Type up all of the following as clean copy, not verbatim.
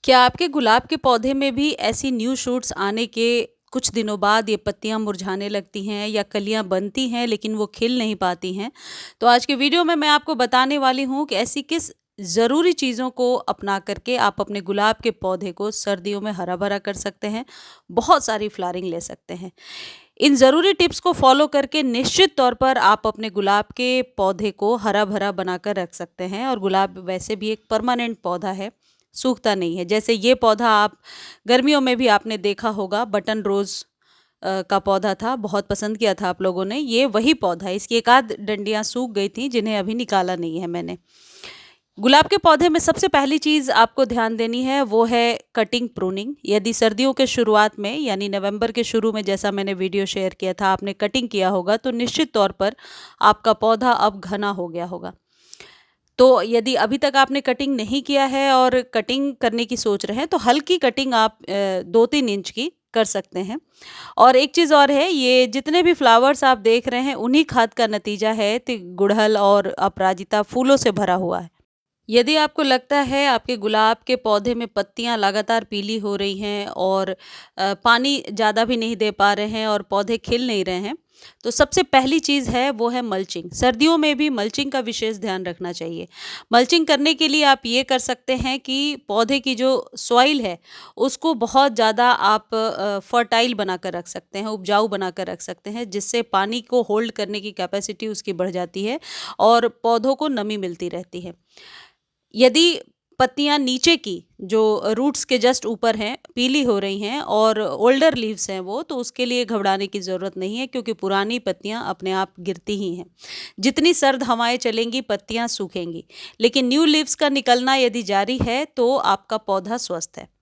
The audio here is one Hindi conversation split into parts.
क्या आपके गुलाब के पौधे में भी ऐसी न्यू शूट्स आने के कुछ दिनों बाद ये पत्तियां मुरझाने लगती हैं या कलियां बनती हैं लेकिन वो खिल नहीं पाती हैं? तो आज के वीडियो में मैं आपको बताने वाली हूँ कि ऐसी किस ज़रूरी चीज़ों को अपना करके आप अपने गुलाब के पौधे को सर्दियों में हरा भरा कर सकते हैं, बहुत सारी फ्लावरिंग ले सकते हैं। इन ज़रूरी टिप्स को फॉलो करके निश्चित तौर पर आप अपने गुलाब के पौधे को हरा भरा बनाकर रख सकते हैं। और गुलाब वैसे भी एक परमानेंट पौधा है, सूखता नहीं है। जैसे ये पौधा आप गर्मियों में भी आपने देखा होगा, बटन रोज़ का पौधा था, बहुत पसंद किया था आप लोगों ने। ये वही पौधा है, इसकी एक आध डंडियाँ सूख गई थी जिन्हें अभी निकाला नहीं है मैंने। गुलाब के पौधे में सबसे पहली चीज़ आपको ध्यान देनी है वो है कटिंग प्रूनिंग। यदि सर्दियों के शुरुआत में यानी नवंबर के शुरू में, जैसा मैंने वीडियो शेयर किया था, आपने कटिंग किया होगा तो निश्चित तौर पर आपका पौधा अब घना हो गया होगा। तो यदि अभी तक आपने कटिंग नहीं किया है और कटिंग करने की सोच रहे हैं तो हल्की कटिंग आप 2-3 इंच की कर सकते हैं। और एक चीज़ और है, ये जितने भी फ्लावर्स आप देख रहे हैं उन्हीं खाद का नतीजा है। गुड़हल और अपराजिता फूलों से भरा हुआ है। यदि आपको लगता है आपके गुलाब के पौधे में पत्तियां लगातार पीली हो रही हैं और पानी ज़्यादा भी नहीं दे पा रहे हैं और पौधे खिल नहीं रहे हैं, तो सबसे पहली चीज़ है वो है मल्चिंग। सर्दियों में भी मल्चिंग का विशेष ध्यान रखना चाहिए। मल्चिंग करने के लिए आप ये कर सकते हैं कि पौधे की जो सॉइल है उसको बहुत ज़्यादा आप फर्टाइल बनाकर रख सकते हैं, उपजाऊ बनाकर रख सकते हैं, जिससे पानी को होल्ड करने की कैपेसिटी उसकी बढ़ जाती है और पौधों को नमी मिलती रहती है। यदि पत्तियां नीचे की जो रूट्स के जस्ट ऊपर हैं पीली हो रही हैं और ओल्डर लीव्स हैं वो, तो उसके लिए घबराने की ज़रूरत नहीं है, क्योंकि पुरानी पत्तियां अपने आप गिरती ही हैं। जितनी सर्द हवाएं चलेंगी पत्तियां सूखेंगी, लेकिन न्यू लीव्स का निकलना यदि जारी है तो आपका पौधा स्वस्थ है।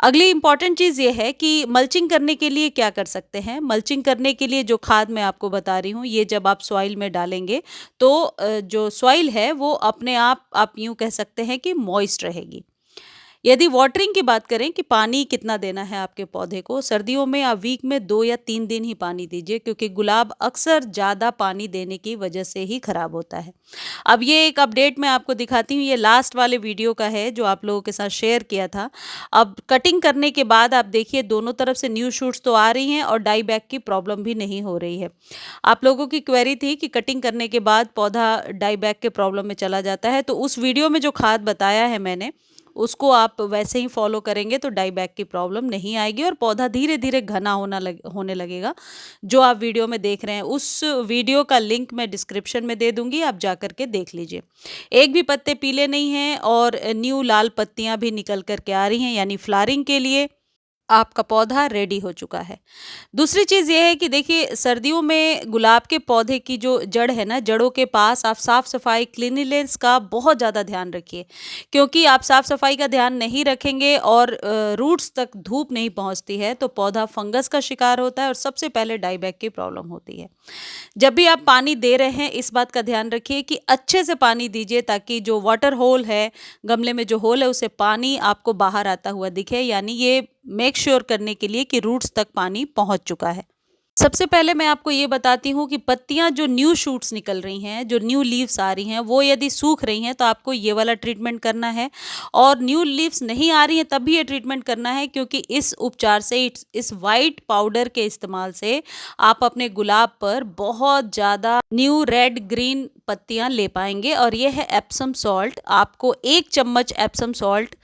अगली इम्पॉर्टेंट चीज़ ये है कि मल्चिंग करने के लिए क्या कर सकते हैं। मल्चिंग करने के लिए जो खाद मैं आपको बता रही हूँ, ये जब आप सॉइल में डालेंगे तो जो सॉइल है वो अपने आप यूँ कह सकते हैं कि मॉइस्ट रहेगी। यदि वाटरिंग की बात करें कि पानी कितना देना है आपके पौधे को, सर्दियों में आप वीक में 2 या 3 दिन ही पानी दीजिए, क्योंकि गुलाब अक्सर ज़्यादा पानी देने की वजह से ही खराब होता है। अब ये एक अपडेट मैं आपको दिखाती हूँ, ये लास्ट वाले वीडियो का है जो आप लोगों के साथ शेयर किया था। अब कटिंग करने के बाद आप देखिए दोनों तरफ से न्यू शूट्स तो आ रही हैं और डाई बैक की प्रॉब्लम भी नहीं हो रही है। आप लोगों की क्वेरी थी कि कटिंग करने के बाद पौधा डाई बैक के प्रॉब्लम में चला जाता है, तो उस वीडियो में जो खाद बताया है मैंने, उसको आप वैसे ही फॉलो करेंगे तो डाई बैक की प्रॉब्लम नहीं आएगी और पौधा धीरे धीरे घना होने लगेगा। जो आप वीडियो में देख रहे हैं उस वीडियो का लिंक मैं डिस्क्रिप्शन में दे दूंगी, आप जा करके देख लीजिए। एक भी पत्ते पीले नहीं हैं और न्यू लाल पत्तियां भी निकल करके आ रही हैं, यानी फ्लावरिंग के लिए आपका पौधा रेडी हो चुका है। दूसरी चीज़ ये है कि देखिए सर्दियों में गुलाब के पौधे की जो जड़ है ना, जड़ों के पास आप साफ सफाई, क्लीनिनेस का बहुत ज़्यादा ध्यान रखिए, क्योंकि आप साफ सफाई का ध्यान नहीं रखेंगे और रूट्स तक धूप नहीं पहुंचती है तो पौधा फंगस का शिकार होता है और सबसे पहले डाईबैक की प्रॉब्लम होती है। जब भी आप पानी दे रहे हैं इस बात का ध्यान रखिए कि अच्छे से पानी दीजिए, ताकि जो वाटर होल है, गमले में जो होल है, उसे पानी आपको बाहर आता हुआ दिखे, यानी ये मेक श्योर करने के लिए कि रूट्स तक पानी पहुंच चुका है। सबसे पहले मैं आपको ये बताती हूँ कि पत्तियां जो न्यू शूट्स निकल रही हैं, जो न्यू लीव्स आ रही हैं, वो यदि सूख रही हैं तो आपको ये वाला ट्रीटमेंट करना है। और न्यू लीव्स नहीं आ रही हैं तब भी ये ट्रीटमेंट करना है, क्योंकि इस उपचार से, इस वाइट पाउडर के इस्तेमाल से आप अपने गुलाब पर बहुत ज़्यादा न्यू रेड ग्रीन पत्तियां ले पाएंगे। और ये है एप्सम सॉल्ट। आपको 1 चम्मच एप्सम सॉल्ट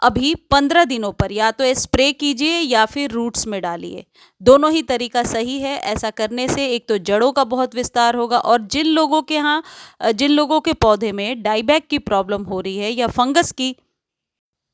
अभी 15 दिनों पर या तो स्प्रे कीजिए या फिर रूट्स में डालिए। दोनों ही तरीका सही है। ऐसा करने से एक तो जड़ों का बहुत विस्तार होगा, और जिन लोगों के पौधे में डाईबैक की प्रॉब्लम हो रही है या फंगस की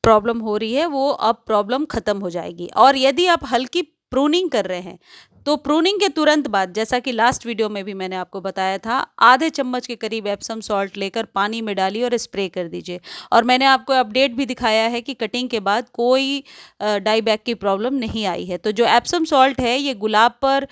प्रॉब्लम हो रही है, वो अब प्रॉब्लम खत्म हो जाएगी। और यदि आप हल्की प्रूनिंग कर रहे हैं तो प्रूनिंग के तुरंत बाद, जैसा कि लास्ट वीडियो में भी मैंने आपको बताया था, आधे चम्मच के करीब एप्सम सॉल्ट लेकर पानी में डालिए और स्प्रे कर दीजिए। और मैंने आपको अपडेट भी दिखाया है कि कटिंग के बाद कोई डाईबैक की प्रॉब्लम नहीं आई है। तो जो एप्सम सॉल्ट है ये गुलाब पर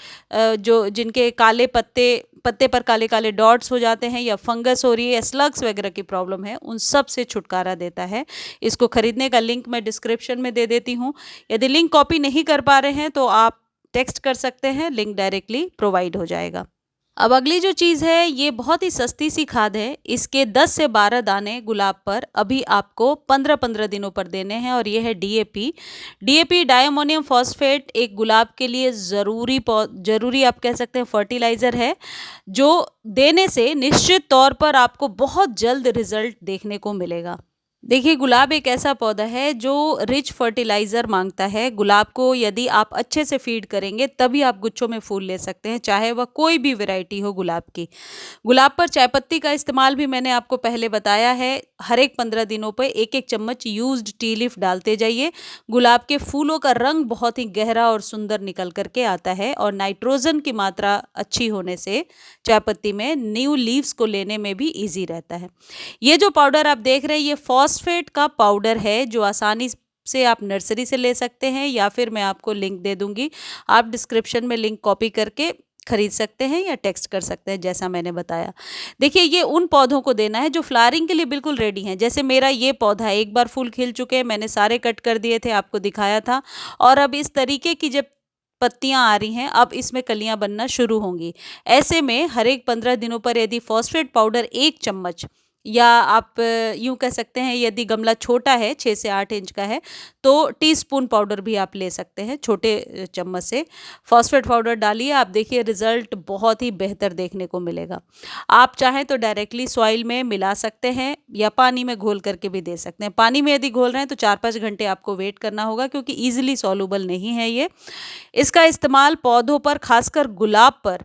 जो जिनके काले पत्ते पर काले काले डॉट्स हो जाते हैं, या फंगस हो रही है, या स्लग्स वगैरह की प्रॉब्लम है, उन सब से छुटकारा देता है। इसको खरीदने का लिंक मैं डिस्क्रिप्शन में दे देती हूँ। यदि लिंक कॉपी नहीं कर पा रहे हैं तो आप टेक्स्ट कर सकते हैं, लिंक डायरेक्टली प्रोवाइड हो जाएगा। अब अगली जो चीज़ है ये बहुत ही सस्ती सी खाद है। इसके 10 से 12 दाने गुलाब पर अभी आपको 15-15 दिनों पर देने हैं और ये है डीएपी। डीएपी डायमोनियम फॉस्फेट एक गुलाब के लिए ज़रूरी आप कह सकते हैं फर्टिलाइज़र है, जो देने से निश्चित तौर पर आपको बहुत जल्द रिज़ल्ट देखने को मिलेगा। देखिए, गुलाब एक ऐसा पौधा है जो रिच फर्टिलाइज़र माँगता है। गुलाब को यदि आप अच्छे से फ़ीड करेंगे तभी आप गुच्छों में फूल ले सकते हैं, चाहे वह कोई भी वैरायटी हो गुलाब की। गुलाब पर चायपत्ती का इस्तेमाल भी मैंने आपको पहले बताया है। हर एक 15 दिनों पे 1-1 चम्मच यूज़्ड टी लीफ डालते जाइए। गुलाब के फूलों का रंग बहुत ही गहरा और सुंदर निकल कर के आता है और नाइट्रोजन की मात्रा अच्छी होने से चायपत्ती में न्यू लीव्स को लेने में भी ईज़ी रहता है। ये जो पाउडर आप देख रहे हैं ये फॉस्फेट का पाउडर है, जो आसानी से आप नर्सरी से ले सकते हैं या फिर मैं आपको लिंक दे दूंगी। आप डिस्क्रिप्शन में लिंक कॉपी करके खरीद सकते हैं या टेक्स्ट कर सकते हैं जैसा मैंने बताया। देखिए, ये उन पौधों को देना है जो फ्लावरिंग के लिए बिल्कुल रेडी हैं। जैसे मेरा ये पौधा है, एक बार फूल खिल चुके हैं, मैंने सारे कट कर दिए थे, आपको दिखाया था। और अब इस तरीके की जब पत्तियां आ रही हैं, अब इसमें कलियां बनना शुरू होंगी। ऐसे में हर एक 15 दिनों पर यदि फॉस्फेट पाउडर 1 चम्मच, या आप यूँ कह सकते हैं यदि गमला छोटा है 6 से 8 इंच का है तो टीस्पून पाउडर भी आप ले सकते हैं, छोटे चम्मच से फॉस्फेट पाउडर डालिए। आप देखिए रिज़ल्ट बहुत ही बेहतर देखने को मिलेगा। आप चाहें तो डायरेक्टली सॉइल में मिला सकते हैं या पानी में घोल करके भी दे सकते हैं। पानी में यदि घोल रहे हैं तो 4-5 घंटे आपको वेट करना होगा, क्योंकि ईजिली सॉल्युबल नहीं है ये। इसका इस्तेमाल पौधों पर, खासकर गुलाब पर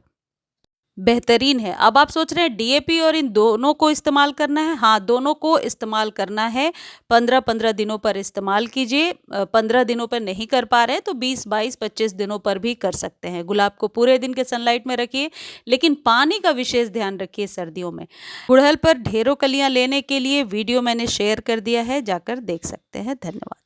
बेहतरीन है। अब आप सोच रहे हैं डीएपी और इन दोनों को इस्तेमाल करना है? हाँ, दोनों को इस्तेमाल करना है। 15-15 दिनों पर इस्तेमाल कीजिए। 15 दिनों पर नहीं कर पा रहे तो 20, 22, 25 दिनों पर भी कर सकते हैं। गुलाब को पूरे दिन के सनलाइट में रखिए, लेकिन पानी का विशेष ध्यान रखिए सर्दियों में। गुड़हल पर ढेरों कलियां लेने के लिए वीडियो मैंने शेयर कर दिया है, जाकर देख सकते हैं। धन्यवाद।